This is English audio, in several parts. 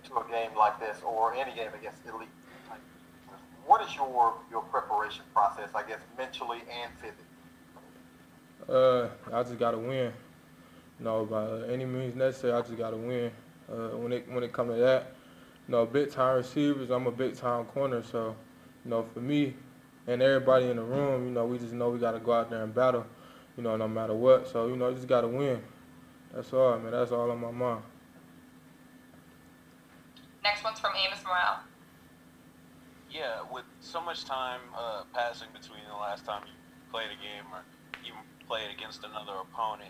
into a game like this or any game against elite type teams, what is your preparation process, I guess, mentally and physically? I just gotta win. By any means necessary, I just gotta win. When it comes to that, big time receivers, I'm a big time corner, so for me and everybody in the room, we just know we gotta go out there and battle, no matter what. So you just gotta win. That's all, man. That's all on my mind. Next one's from Amos Morale. Yeah, with so much time passing between the last time you played a game or even played against another opponent,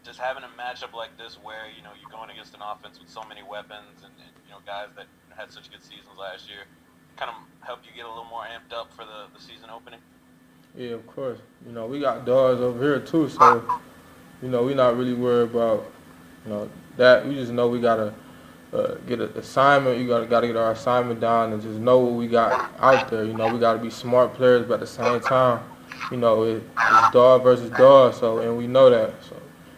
just having a matchup like this where you're going against an offense with so many weapons and guys that had such good seasons last year, kind of help you get a little more amped up for the season opening? Yeah, of course. We got dogs over here too, so we're not really worried about that. We just know we gotta get an assignment. You gotta get our assignment down and just know what we got out there. We gotta be smart players, but at the same time, it's dog versus dog. So and we know that. So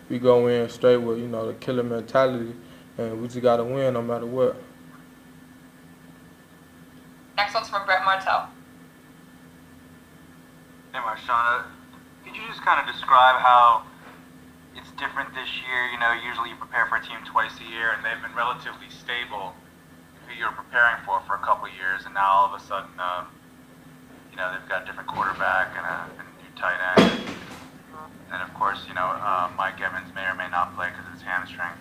we go in straight with the killer mentality, and we just gotta win no matter what. Next one's from Brett Martell. Hey Marshon, could you just kind of describe how it's different this year? Usually you prepare for a team twice a year, and they've been relatively stable who you're preparing for a couple of years, and now all of a sudden, they've got a different quarterback and a new tight end. And of course, Mike Evans may or may not play because of his hamstring.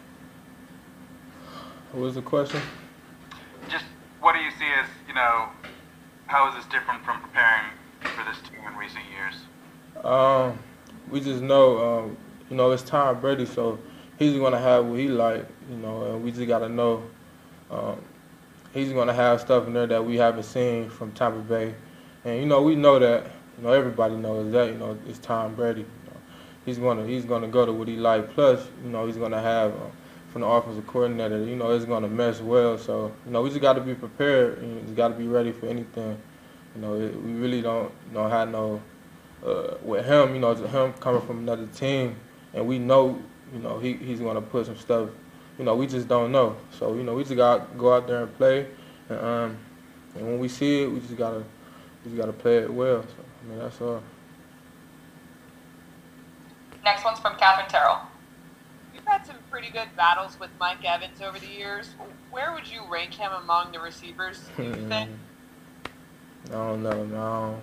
What was the question? Just what do you see as, how is this different from preparing for this team in recent years? We just know, it's Tom Brady, so he's going to have what he like, and we just got to know he's going to have stuff in there that we haven't seen from Tampa Bay. And, we know that, everybody knows that, it's Tom Brady. He's going to go to what he like. Plus, he's going to have from the offensive coordinator, it's going to mesh well. So, we just got to be prepared. We just got to be ready for anything. We really don't have no with him. Him coming from another team, and we know, he's going to put some stuff. We just don't know. So, we just got to go out there and play, and when we see it, we just got to play it well. So, that's all. Next one's from Catherine Terrell. You've had some pretty good battles with Mike Evans over the years. Where would you rank him among the receivers, do you think? I don't know. No,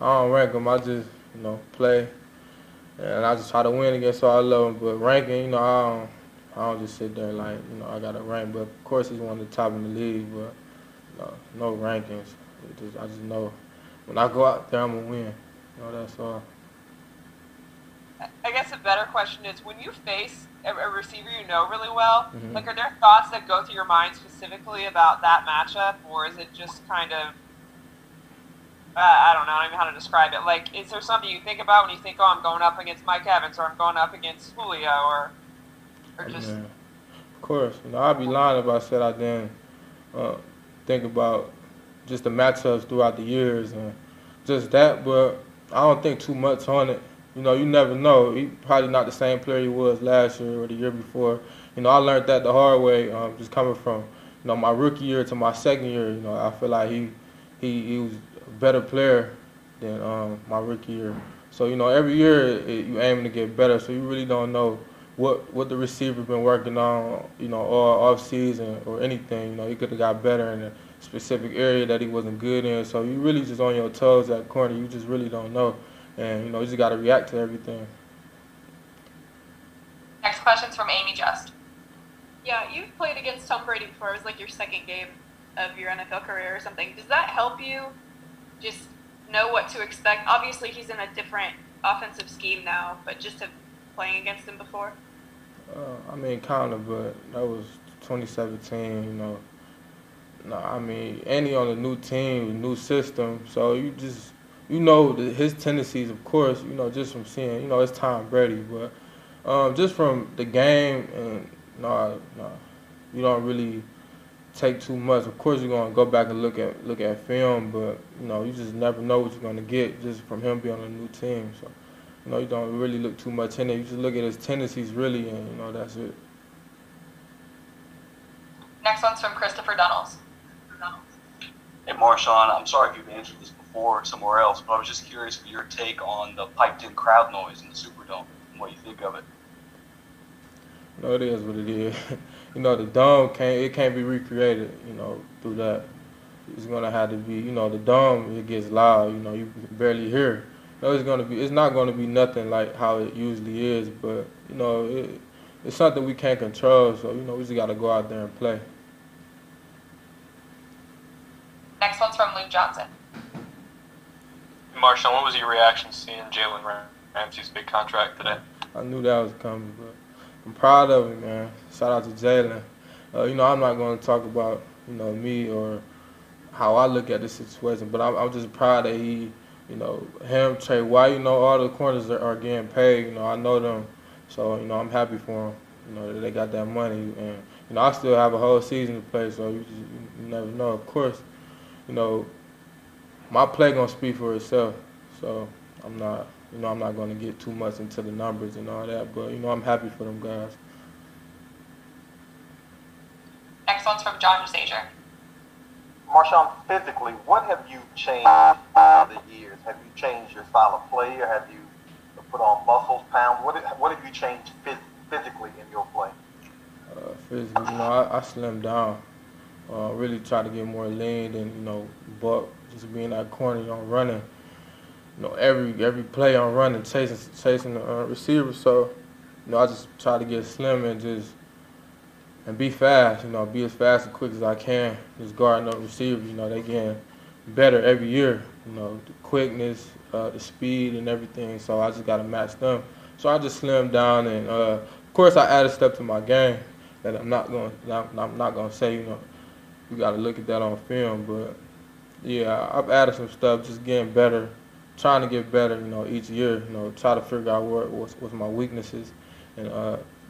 I don't rank him. I just, play, and I just try to win against all of them. But ranking, I don't just sit there like, I got to rank. But of course, he's one of the top in the league. But no rankings. I just know when I go out there, I'm gonna win. That's all. I guess a better question is, when you face a receiver you know really well, Mm-hmm. are there thoughts that go through your mind specifically about that matchup, or is it just kind of, I don't know even how to describe it. Is there something you think about when you think, I'm going up against Mike Evans, or I'm going up against Julio, or just... Yeah. Of course. I'd be lying if I said I didn't think about just the matchups throughout the years and just that, but I don't think too much on it. You never know. He probably not the same player he was last year or the year before. I learned that the hard way, just coming from, my rookie year to my second year. I feel like he was a better player than my rookie year. So, every year you aiming to get better. So you really don't know what the receiver been working on, all off season or anything. He could have got better in a specific area that he wasn't good in. So you really just on your toes at corner. You just really don't know. And, you just got to react to everything. Next question's from Amy Just. Yeah, you've played against Tom Brady before. It was like your second game of your NFL career or something. Does that help you just know what to expect? Obviously, he's in a different offensive scheme now, but just playing against him before? Kind of, but that was 2017, and he on a new team, new system, so his tendencies, of course, just from seeing, it's Tom Brady, but just from the game, and you don't really take too much. Of course, you're gonna go back and look at film, but you just never know what you're gonna get just from him being on a new team. So, you don't really look too much in it. You just look at his tendencies really, and that's it. Next one's from Christopher Dunnels. Hey, Marshon, I'm sorry if you've answered this before somewhere else, but I was just curious for your take on the piped-in crowd noise in the Superdome and what you think of it. It is what it is. The dome can't be recreated, through that. It's gonna have to be, the dome, it gets loud, you can barely hear. It's not gonna be nothing like how it usually is, but it's something we can't control, so we just gotta go out there and play. Next one's from Luke Johnson. Marshon, what was your reaction seeing Jalen Ramsey's big contract today? I knew that was coming, but I'm proud of him, man. Shout out to Jalen. I'm not going to talk about, me or how I look at this situation, but I'm just proud that he, him, Trey White, all the corners are getting paid. I know them, so, I'm happy for them, that they got that money. And, I still have a whole season to play, so you never know. Of course, my play going to speak for itself, so I'm not going to get too much into the numbers and all that, but, I'm happy for them guys. Next one's from John Sager. Marshon, physically, what have you changed over the years? Have you changed your style of play, or have you put on muscles, pounds? What have you changed physically in your play? Physically, I slimmed down. Really try to get more lean and, buck, just being that corner, running. Every play I'm running, chasing the receiver. So, I just try to get slim and be fast. Be as fast and quick as I can. Just guarding up receivers. They getting better every year. The quickness, the speed, and everything. So I just got to match them. So I just slimmed down, and of course I added stuff to my game that I'm not going to say. You got to look at that on film, but yeah, I've added some stuff, just getting better. Trying to get better, each year, try to figure out what's my weaknesses and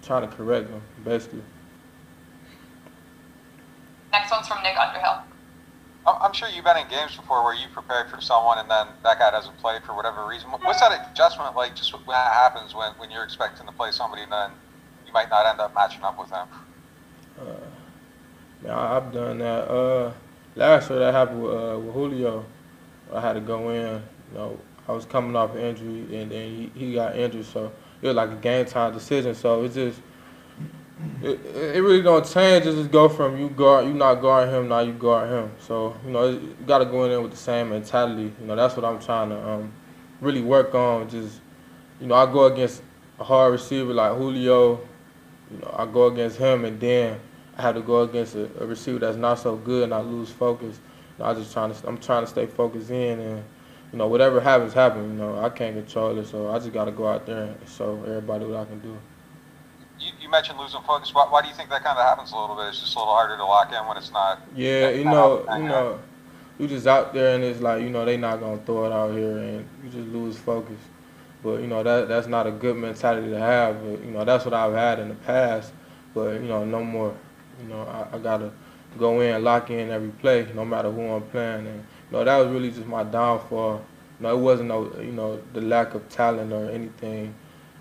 trying to correct them, basically. Next one's from Nick Underhill. I'm sure you've been in games before where you prepared for someone and then that guy doesn't play for whatever reason. What's that adjustment like, just what happens when you're expecting to play somebody and then you might not end up matching up with them? I've done that. Last year that happened with Julio. I had to go in. I was coming off an injury, and then he got injured, so it was like a game time decision. So it really don't change. It just go from you not guarding him, now you guard him. So you got to go in there with the same mentality. That's what I'm trying to really work on. Just I go against a hard receiver like Julio. I go against him, and then I have to go against a receiver that's not so good, and I lose focus. I'm trying to stay focused in, and whatever happens. I can't control it, so I just got to go out there and show everybody what I can do. You mentioned losing focus. Why do you think that kind of happens a little bit? It's just a little harder to lock in when it's not. Yeah, you just out there, and it's like they not gonna throw it out here, and you just lose focus. But that's not a good mentality to have. But that's what I've had in the past. But no more. I gotta go in, lock in every play, no matter who I'm playing. And that was really just my downfall. It wasn't the lack of talent or anything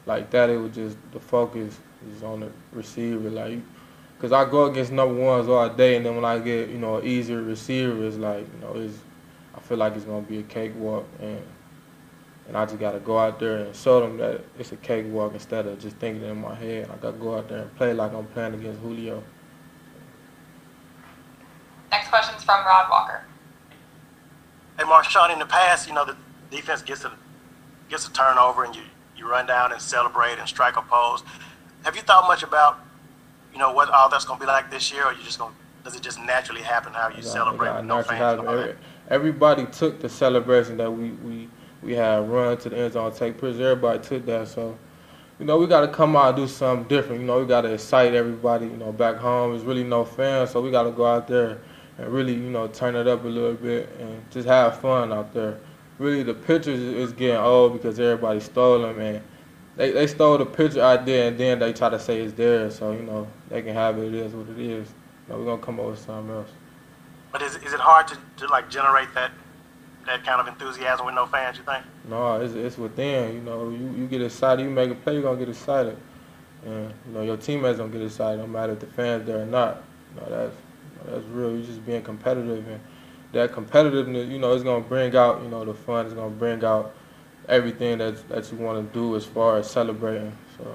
like that. It was just the focus is on the receiver, because I go against number ones all day, and then when I get an easier receiver, it's like I feel like it's gonna be a cakewalk, and I just gotta go out there and show them that it's a cakewalk instead of just thinking it in my head. I gotta go out there and play like I'm playing against Julio. Next question's from Rod Walker. Hey, Marshon, in the past, the defense gets a turnover and you run down and celebrate and strike a pose. Have you thought much about, what all that's going to be like this year, or does it just naturally happen how you celebrate with no fans? Everybody took the celebration that we had run to the end zone, take pictures. Everybody took that, so we got to come out and do something different. We got to excite everybody. Back home, there's really no fans, so we got to go out there and really, turn it up a little bit and just have fun out there. Really, the pictures is getting old because everybody stole them, and they stole the picture idea, and then they try to say it's theirs. So, they can have it. It is what it is. We're going to come up with something else. But is it hard to generate that kind of enthusiasm with no fans, you think? No, it's within. You get excited. You make a play, you're going to get excited. And, your teammates don't get excited, no matter if the fans there or not. That's real. You're just being competitive, and that competitiveness, is gonna bring out, the fun. It's gonna bring out everything that you want to do as far as celebrating. So